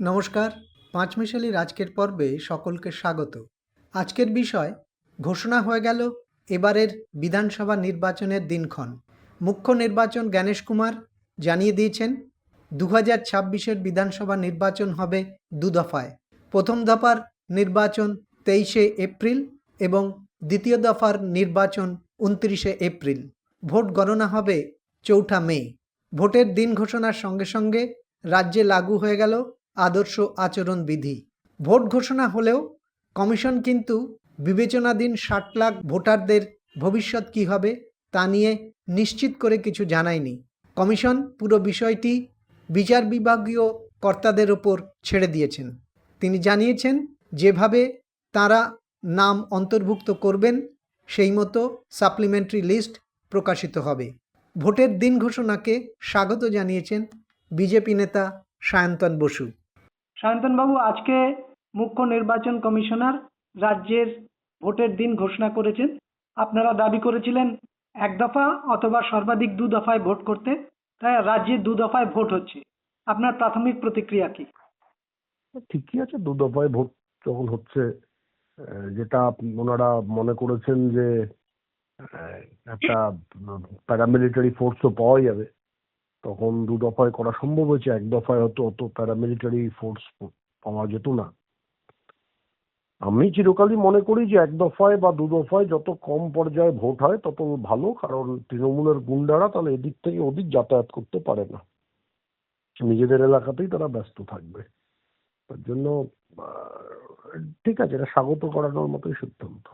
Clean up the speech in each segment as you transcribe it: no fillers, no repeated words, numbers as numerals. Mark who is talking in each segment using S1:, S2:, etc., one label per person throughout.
S1: নমস্কার, পাঁচমিশালির আজকের পর্বে সকলকে স্বাগত। আজকের বিষয় ঘোষণা হয়ে গেল এবারের বিধানসভা নির্বাচনের দিনক্ষণ। মুখ্য নির্বাচন জ্ঞানেশ কুমার জানিয়ে দিয়েছেন 2026-এর বিধানসভা নির্বাচন হবে দু দফায়। প্রথম দফার নির্বাচন 23শে এপ্রিল এবং দ্বিতীয় দফার নির্বাচন 29শে এপ্রিল। ভোট গণনা হবে 4 মে। ভোটের দিন ঘোষণার সঙ্গে সঙ্গে রাজ্যে লাগু হয়ে গেল আদর্শ আচরণ বিধি। ভোট ঘোষণা হলেও কমিশন কিন্তু বিবেচনাধীন 60 লাখ ভোটারদের ভবিষ্যৎ কী হবে তা নিয়ে নিশ্চিত করে কিছু জানায়নি। কমিশন পুরো বিষয়টি বিচার বিভাগীয় কর্তাদের ওপর ছেড়ে দিয়েছেন। তিনি জানিয়েছেন যেভাবে তারা নাম অন্তর্ভুক্ত করবেন সেই মতো সাপ্লিমেন্টারি লিস্ট প্রকাশিত হবে। ভোটের দিন ঘোষণাকে স্বাগত জানিয়েছেন বিজেপি নেতা সায়ন্তন বসু।
S2: সায়ন্তনবাবু, আজকে মুখ্য নির্বাচন কমিশনার রাজ্যের ভোটের দিন ঘোষণা করেছেন। আপনারা দাবি করেছিলেন এক দফা অথবা সর্বাধিক 2 দফায় ভোট করতে, তাই রাজ্যে 2 দফায় ভোট হচ্ছে। আপনার প্রাথমিক প্রতিক্রিয়া কি?
S3: ঠিকই আছে, 2 দফায় ভোট যখন হচ্ছে, যেটা ওনারা মনে করেছেন যে একটা প্যারামিলিটারি ফোর্সও পাওয়া যাবে, তখন 2 দফায় করা সম্ভব হয়েছে। 1 দফায় হতো অত প্যারামিলিটারি ফোর্স পাওয়া যেত না। আমি চিরকালই মনে করি যে 1 দফায় বা 2 দফায় যত কম পর্যায়ে ভোট হয় তত ভালো, কারণ তৃণমূলের গুন্ডারা তাহলে এদিক থেকে ওদিক যাতায়াত করতে পারে না, নিজেদের এলাকাতেই তারা ব্যস্ত থাকবে। তার জন্য ঠিক আছে, এটা স্বাগত করানোর মতোই সিদ্ধান্ত।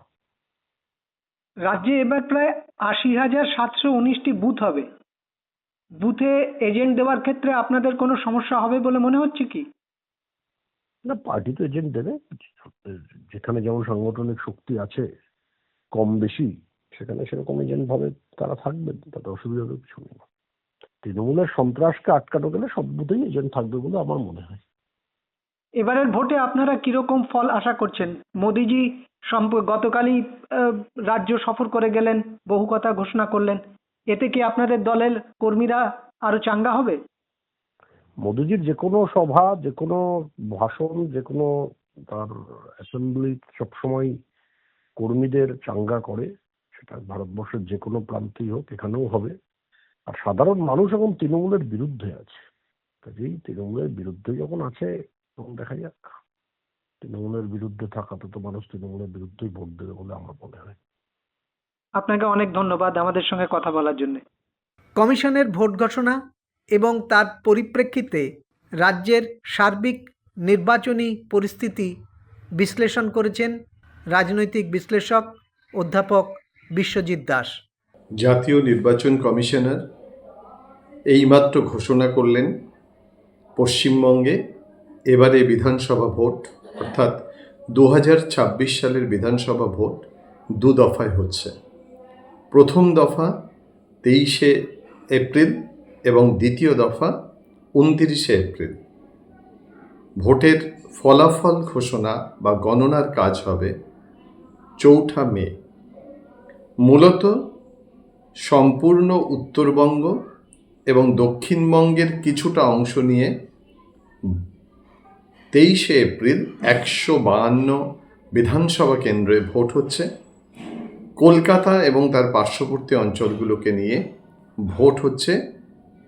S2: রাজ্যে এবার প্রায় 80,719টি বুথ হবে। বুথে এজেন্ট দেওয়ার ক্ষেত্রে আপনাদের কোনো সমস্যা হবে বলে মনে হচ্ছে কি?
S3: না, পার্টি তো এজেন্ট দেবে, যেখানে যেমন সাংগঠনিক শক্তি আছে কম বেশি, সেখানে সেরকম এজেন্ট ভাবে তারা থাকবেন, তাতে অসুবিধা কিছু নেই। তৃণমূলের সন্ত্রাসকে আটকানো গেলে সব বুথেই এজেন্ট থাকবে বলে আমার মনে হয়।
S2: এবারের ভোটে আপনারা কিরকম ফল আশা করছেন? মোদিজি গতকালই রাজ্য সফর করে গেলেন, বহু কথা ঘোষণা করলেন। এতে কি আপনাদের দলের কর্মীরা আরো চাঙ্গা হবে?
S3: মোদিজির যে কোনো সভা, যে কোনো ভাষণ, যে কোনো তার অ্যাসেম্বলি সবসময় কর্মীদের চাঙ্গা করে। সেটা ভারতবর্ষের যে কোনো প্রান্তেই হোক, এখানেও হবে। আর সাধারণ মানুষ এখন তৃণমূলের বিরুদ্ধে আছে, কাজেই তৃণমূলের বিরুদ্ধে যখন আছে তখন দেখা যাক। তৃণমূলের বিরুদ্ধে থাকাতে তো মানুষ তৃণমূলের বিরুদ্ধেই ভোট দেবে বলে আমার মনে হয়।
S2: আপনাকে অনেক ধন্যবাদ আমাদের সঙ্গে কথা বলার জন্য।
S1: কমিশনের ভোট ঘোষণা এবং তার পরিপ্রেক্ষিতে রাজ্যের সার্বিক নির্বাচনী পরিস্থিতি বিশ্লেষণ করেছেন রাজনৈতিক বিশ্লেষক অধ্যাপক বিশ্বজিৎ দাস।
S4: জাতীয় নির্বাচন কমিশনার এইমাত্র ঘোষণা করলেন পশ্চিমবঙ্গে এবারে বিধানসভা ভোট, অর্থাৎ 2026 সালের বিধানসভা ভোট 2 দফায় হচ্ছে। প্রথম দফা 23শে এপ্রিল এবং দ্বিতীয় দফা 29শে এপ্রিল। ভোটের ফলাফল ঘোষণা বা গণনার কাজ হবে 4 মে। মূলত সম্পূর্ণ উত্তরবঙ্গ এবং দক্ষিণবঙ্গের কিছুটা অংশ নিয়ে 23শে এপ্রিল 152 বিধানসভা কেন্দ্রে ভোট হচ্ছে। কলকাতা এবং তার পার্শ্ববর্তী অঞ্চলগুলোকে নিয়ে ভোট হচ্ছে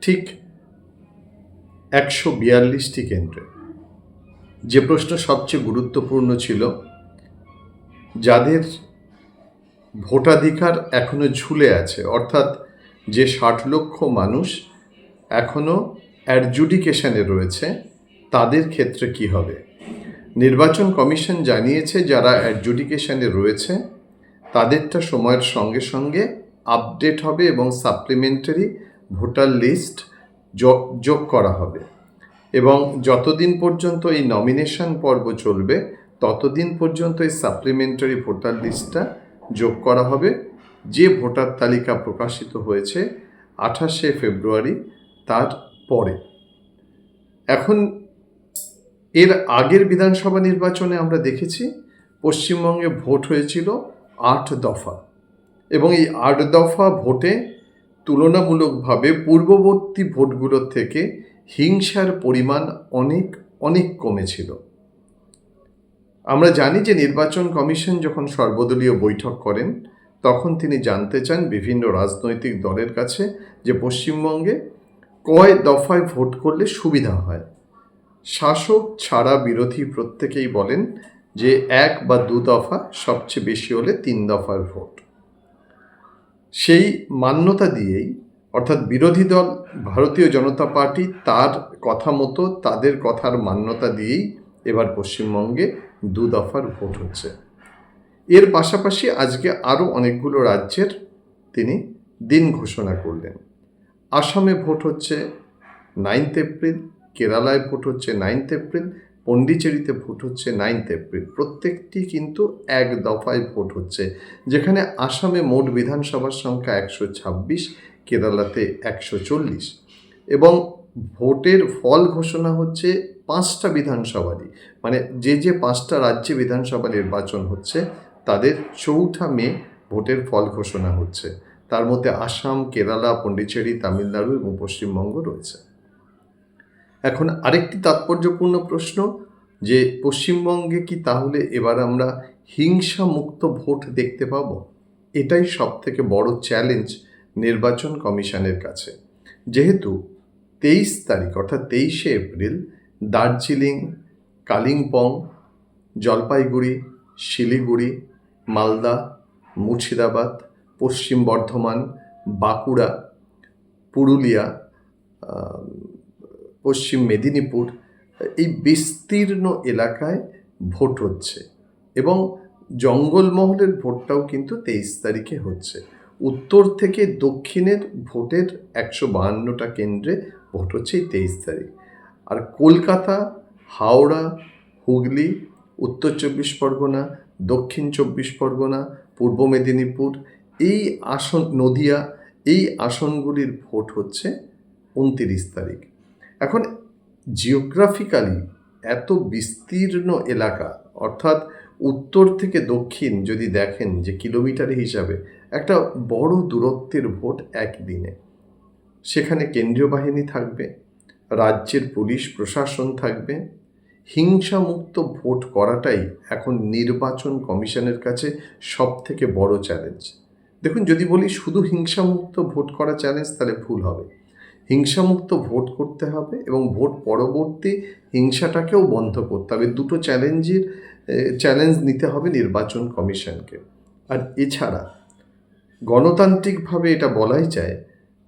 S4: ঠিক 142টি কেন্দ্রে। যে প্রশ্ন সবচেয়ে গুরুত্বপূর্ণ ছিল, যাদের ভোটাধিকার এখনো ঝুলে আছে, অর্থাৎ যে 60 লক্ষ মানুষ এখনো অ্যাডজুডিকেশনে রয়েছে, তাদের ক্ষেত্রে কি হবে? নির্বাচন কমিশন জানিয়েছে যারা অ্যাডজুডিকেশনে রয়েছে তাদেরটা সময়ের সঙ্গে সঙ্গে আপডেট হবে এবং সাপ্লিমেন্টারি ভোটার লিস্ট যোগ করা হবে, এবং যতদিন পর্যন্ত এই নমিনেশন পর্ব চলবে ততদিন পর্যন্ত এই সাপ্লিমেন্টারি ভোটার লিস্টটা যোগ করা হবে। যে ভোটার তালিকা প্রকাশিত হয়েছে 28শে ফেব্রুয়ারি তার পরে। এখন এর আগের বিধানসভা নির্বাচনে আমরা দেখেছি পশ্চিমবঙ্গে ভোট হয়েছিল 8 দফা, এবং এই 8 দফা ভোটে তুলনামূলকভাবে পূর্ববর্তী ভোটগুলোর থেকে হিংসার পরিমাণ অনেক অনেক কমেছিল। আমরা জানি যে নির্বাচন কমিশন যখন সর্বদলীয় বৈঠক করেন তখন তিনি জানতে চান বিভিন্ন রাজনৈতিক দলের কাছে যে পশ্চিমবঙ্গে কয় দফায় ভোট করলে সুবিধা হয়। শাসক ছাড়া বিরোধী প্রত্যেকেই বলেন যে 1 বা 2 দফা, সবচেয়ে বেশি হলে 3 দফার ভোট। সেই মান্যতা দিয়েই, অর্থাৎ বিরোধী দল ভারতীয় জনতা পার্টি তার কথা মতো, তাদের কথার মান্যতা দিয়েই এবার পশ্চিমবঙ্গে 2 দফার ভোট হচ্ছে। এর পাশাপাশি আজকে আরও অনেকগুলো রাজ্যের তিনি দিন ঘোষণা করলেন। আসামে ভোট হচ্ছে 9 এপ্রিল, কেরালায় ভোট হচ্ছে 9 এপ্রিল, পন্ডিচেরিতে ভোট হচ্ছে 9 এপ্রিল। প্রত্যেকটি কিন্তু 1 দফায় ভোট হচ্ছে, যেখানে আসামে মোট বিধানসভার সংখ্যা 126, কেরালাতে 140, এবং ভোটের ফল ঘোষণা হচ্ছে 5টা বিধানসভারই, মানে যে 5টা রাজ্যে বিধানসভা নির্বাচন হচ্ছে তাদের 4 মে ভোটের ফল ঘোষণা হচ্ছে। তার মধ্যে আসাম, কেরালা, পন্ডিচেরি, তামিলনাড়ু এবং পশ্চিমবঙ্গ রয়েছে। এখন আরেকটি তাৎপর্যপূর্ণ প্রশ্ন, যে পশ্চিমবঙ্গে কি তাহলে এবার আমরা হিংসা মুক্ত ভোট দেখতে পাব? এটাই সব থেকে বড় চ্যালেঞ্জ নির্বাচন কমিশনের কাছে। যেহেতু 23 তারিখ অর্থাৎ 23শে এপ্রিল দার্জিলিং, কালিম্পং, জলপাইগুড়ি, শিলিগুড়ি, মালদা, মুর্শিদাবাদ, পশ্চিম বর্ধমান, বাঁকুড়া, পুরুলিয়া, পশ্চিম মেদিনীপুর, এই বিস্তীর্ণ এলাকায় ভোট হচ্ছে, এবং জঙ্গলমহলের ভোটটাও কিন্তু 23 তারিখে হচ্ছে। উত্তর থেকে দক্ষিণের ভোটের 152টা কেন্দ্রে ভোট হচ্ছে এই 23 তারিখ। আর কলকাতা, হাওড়া, হুগলি, উত্তর 24 পরগনা, দক্ষিণ 24 পরগনা, পূর্ব মেদিনীপুর, এই আসন, নদিয়া, এই আসনগুলির ভোট হচ্ছে 29 তারিখ। এখন জিওগ্রাফিক্যালি এত বিস্তীর্ণ এলাকা, অর্থাৎ উত্তর থেকে দক্ষিণ যদি দেখেন যে কিলোমিটার হিসাবে, একটা বড় দূরত্বের ভোট একদিনে। সেখানে কেন্দ্রীয় বাহিনী থাকবে, রাজ্যের পুলিশ প্রশাসন থাকবে। হিংসামুক্ত ভোট করাটাই এখন নির্বাচন কমিশনের কাছে সব থেকে বড় চ্যালেঞ্জ। দেখুন, যদি বলি শুধু হিংসামুক্ত ভোট করা চ্যালেঞ্জ, তাহলে ভুল হবে। হিংসামুক্ত ভোট করতে হবে এবং ভোট পরবর্তী হিংসাটাকেও বন্ধ করতে হবে। দুটো চ্যালেঞ্জ নিতে হবে নির্বাচন কমিশনকে। আর এছাড়া গণতান্ত্রিকভাবে এটা বলাই যায়,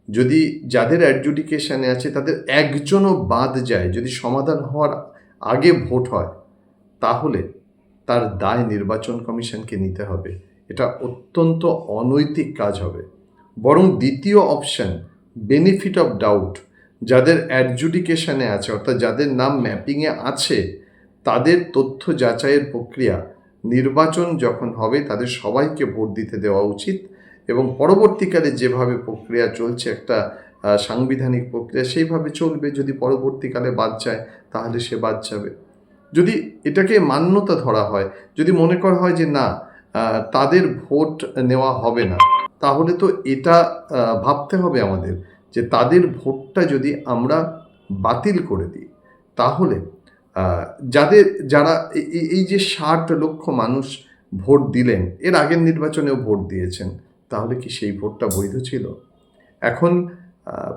S4: যদি যাদের অ্যাডজুডিকেশনে আছে তাদের একজনও বাদ যায়, যদি সমাধান হওয়ার আগে ভোট হয়, তাহলে তার দায় নির্বাচন কমিশনকে নিতে হবে। এটা অত্যন্ত অনৈতিক কাজ হবে। বরং দ্বিতীয় অপশন, বেনিফিট অফ ডাউট, যাদের অ্যাডজুডিকেশনে আছে, অর্থাৎ যাদের নাম ম্যাপিংয়ে আছে, তাদের তথ্য যাচাইয়ের প্রক্রিয়া নির্বাচন যখন হবে তাদের সবাইকে ভোট দিতে দেওয়া উচিত, এবং পরবর্তীকালে যেভাবে প্রক্রিয়া চলছে, একটা সাংবিধানিক প্রক্রিয়া, সেইভাবে চলবে। যদি পরবর্তীকালে বাদ যায় তাহলে সে বাদ যাবে। যদি এটাকে মান্যতা ধরা হয়, যদি মনে করা হয় যে না, তাদের ভোট নেওয়া হবে না, তাহলে তো এটা ভাবতে হবে আমাদের যে তাদের ভোটটা যদি আমরা বাতিল করে দিই, তাহলে যারা এই যে 60 লক্ষ মানুষ ভোট দিলেন, এর আগের নির্বাচনেও ভোট দিয়েছেন, তাহলে কি সেই ভোটটা বৈধ ছিল? এখন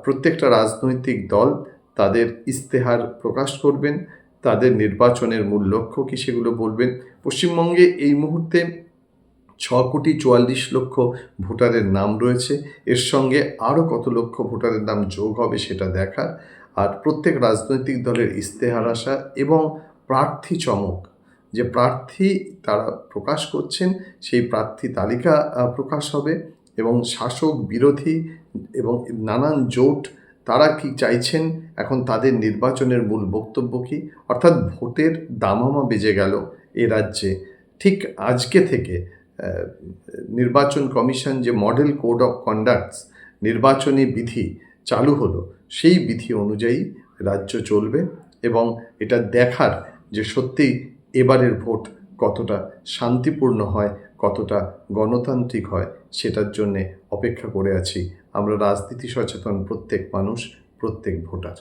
S4: প্রত্যেকটা রাজনৈতিক দল তাদের ইস্তেহার প্রকাশ করবেন, তাদের নির্বাচনের মূল লক্ষ্য কি সেগুলো বলবেন। পশ্চিমবঙ্গে এই মুহূর্তে 6,44,00,000 ভোটারের নাম রয়েছে। এর সঙ্গে আরও কত লক্ষ ভোটারের নাম যোগ হবে সেটা দেখার। আর প্রত্যেক রাজনৈতিক দলের ইস্তেহার আসা এবং প্রার্থী চমক, যে প্রার্থী তারা প্রকাশ করছেন, সেই প্রার্থী তালিকা প্রকাশ হবে, এবং শাসক বিরোধী এবং নানান জোট তারা কি চাইছেন, এখন তাদের নির্বাচনের মূল বক্তব্য কী। অর্থাৎ ভোটের দামামা বেজে গেল এ রাজ্যে। ঠিক আজকে থেকে নির্বাচন কমিশন যে মডেল কোড অফ কন্ডাক্টস, নির্বাচনী বিধি চালু হলো, সেই বিধি অনুযায়ী রাজ্য চলবে, এবং এটা দেখার যে সত্যিই এবারের ভোট কতটা শান্তিপূর্ণ হয়, কতটা গণতান্ত্রিক হয়, সেটার জন্যে অপেক্ষা করে আছি আমরা রাজনীতি সচেতন প্রত্যেক মানুষ, প্রত্যেক ভোটার।